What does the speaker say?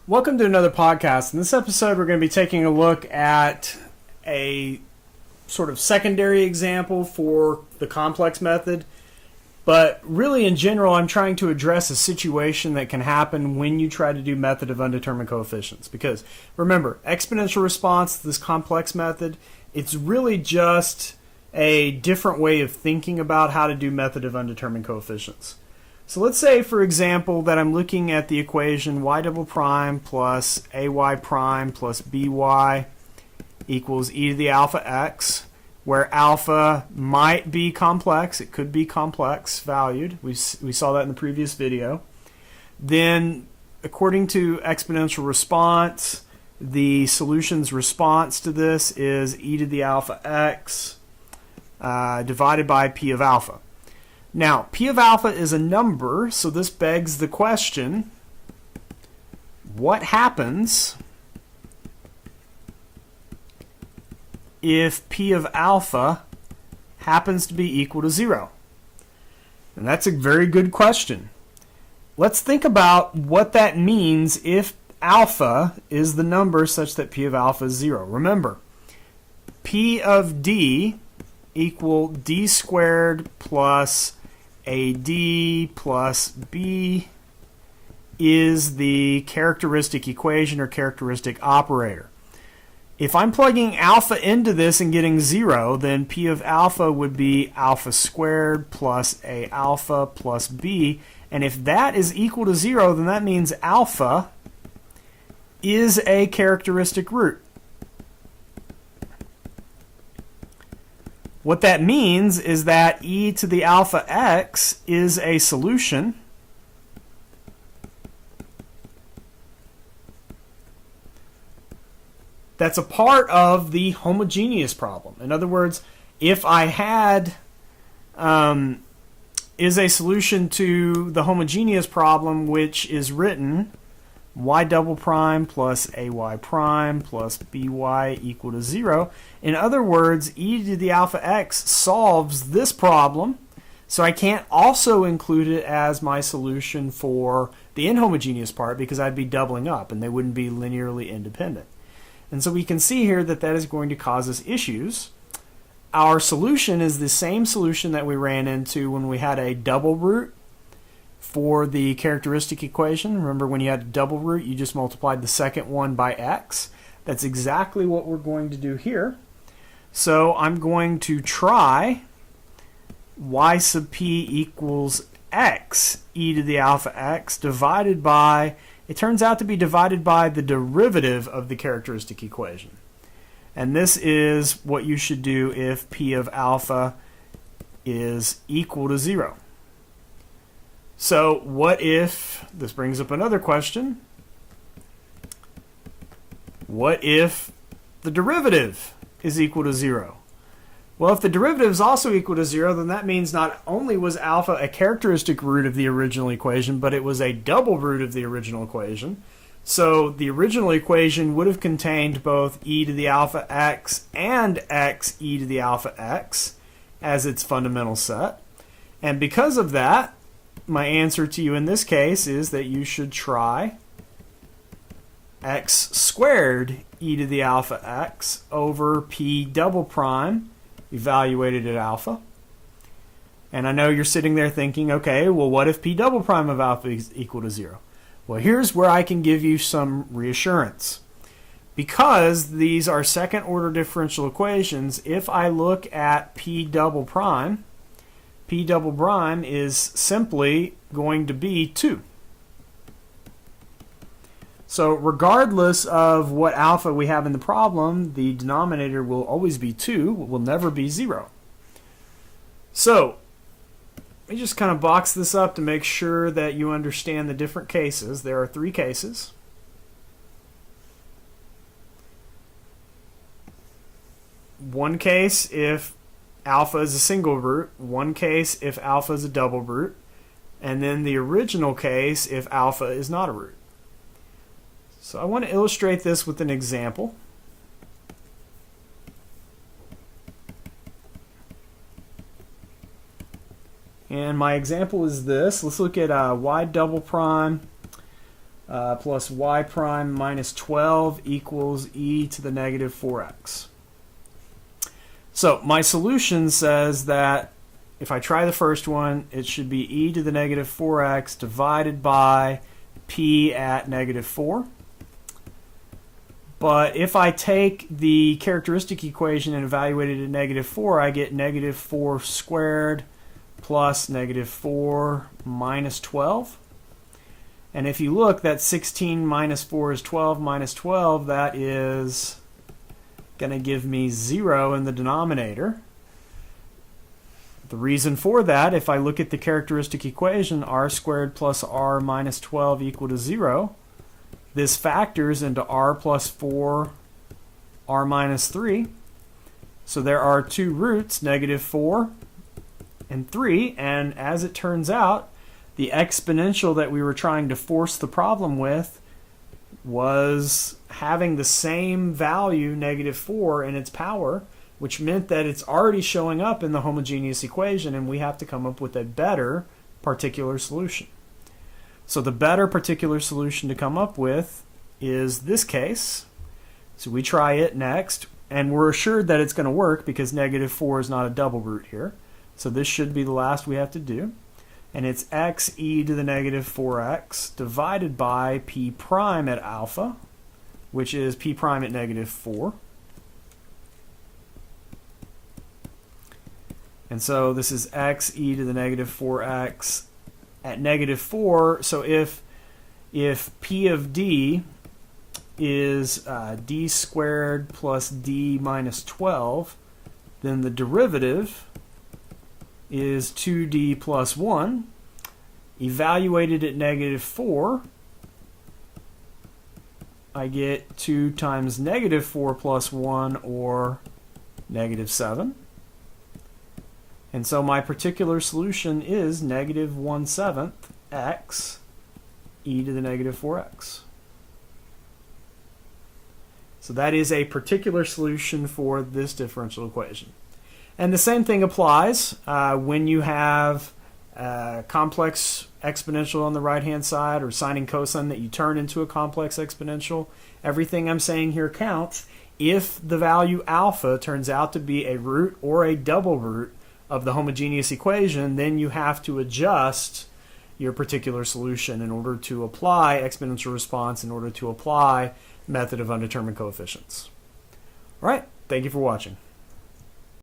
Welcome to another podcast. In this episode, we're going to be taking a look at a sort of secondary example for the complex method. But really, in general, I'm trying to address a situation that can happen when you try to do method of undetermined coefficients. Because remember, exponential response to this complex method, it's really just a different way of thinking about how to do method of undetermined coefficients. So let's say, for example, that I'm looking at the equation y double prime plus ay prime plus by equals e to the alpha x, where alpha might be complex. It could be complex valued. We saw that in the previous video. Then, according to exponential response, the solution's response to this is e to the alpha x divided by p of alpha. Now, p of alpha is a number, so this begs the question, what happens if p of alpha happens to be equal to 0? And that's a very good question. Let's think about what that means if alpha is the number such that p of alpha is 0. Remember, p of d equal d squared plus AD plus B is the characteristic equation or characteristic operator. If I'm plugging alpha into this and getting 0, then P of alpha would be alpha squared plus A alpha plus B. And if that is equal to 0, then that means alpha is a characteristic root. What that means is that e to the alpha x is a solution that's a part of the homogeneous problem. In other words, if I had is a solution to the homogeneous problem, which is written y double prime plus ay prime plus by equal to 0. In other words, e to the alpha x solves this problem, so I can't also include it as my solution for the inhomogeneous part because I'd be doubling up and they wouldn't be linearly independent. And so we can see here that that is going to cause us issues. Our solution is the same solution that we ran into when we had a double root for the characteristic equation. Remember, when you had a double root, you just multiplied the second one by x. That's exactly what we're going to do here. So I'm going to try y sub p equals x e to the alpha x divided by, it turns out to be divided by the derivative of the characteristic equation. And this is what you should do if p of alpha is equal to 0. So what if, this brings up another question, what if the derivative is equal to 0? Well, if the derivative is also equal to 0, then that means not only was alpha a characteristic root of the original equation, but it was a double root of the original equation. So the original equation would have contained both e to the alpha x and x e to the alpha x as its fundamental set. And because of that, my answer to you in this case is that you should try x squared e to the alpha x over p double prime evaluated at alpha. And I know you're sitting there thinking, okay, well, what if p double prime of alpha is equal to 0? Well, here's where I can give you some reassurance. Because these are second order differential equations, if I look at p double prime is simply going to be 2. So regardless of what alpha we have in the problem, the denominator will always be 2, it will never be 0. So let me just kind of box this up to make sure that you understand the different cases. There are 3 cases. One case if alpha is a single root, one case if alpha is a double root, and then the original case if alpha is not a root. So I want to illustrate this with an example. And my example is this. Let's look at y double prime plus y prime minus 12 equals e to the negative 4x. So my solution says that if I try the first one, it should be e to the negative 4x divided by p at negative 4. But if I take the characteristic equation and evaluate it at negative 4, I get negative 4 squared plus negative 4 minus 12. And if you look, that 16 minus 4 is 12 minus 12. That is going to give me 0 in the denominator. The reason for that, if I look at the characteristic equation, r squared plus r minus 12 equal to 0, this factors into r plus 4, r minus 3. So there are two roots, negative 4 and 3, and as it turns out, the exponential that we were trying to force the problem with was having the same value, negative 4, in its power, which meant that it's already showing up in the homogeneous equation, and we have to come up with a better particular solution. So the better particular solution to come up with is this case. So we try it next, and we're assured that it's going to work because negative 4 is not a double root here. So this should be the last we have to do. And it's x e to the negative 4x divided by p prime at alpha, which is p prime at negative 4. And so this is x e to the negative 4x at negative 4. So if p of d is d squared plus d minus 12, then the derivative is 2d plus 1. Evaluated at negative 4, I get 2 times negative 4 plus 1, or negative 7. And so my particular solution is negative 1/7 x e to the negative 4x. So that is a particular solution for this differential equation. And the same thing applies when you have a complex exponential on the right-hand side, or sine and cosine that you turn into a complex exponential. Everything I'm saying here counts if the value alpha turns out to be a root or a double root of the homogeneous equation. Then you have to adjust your particular solution in order to apply exponential response, in order to apply method of undetermined coefficients. All right, thank you for watching.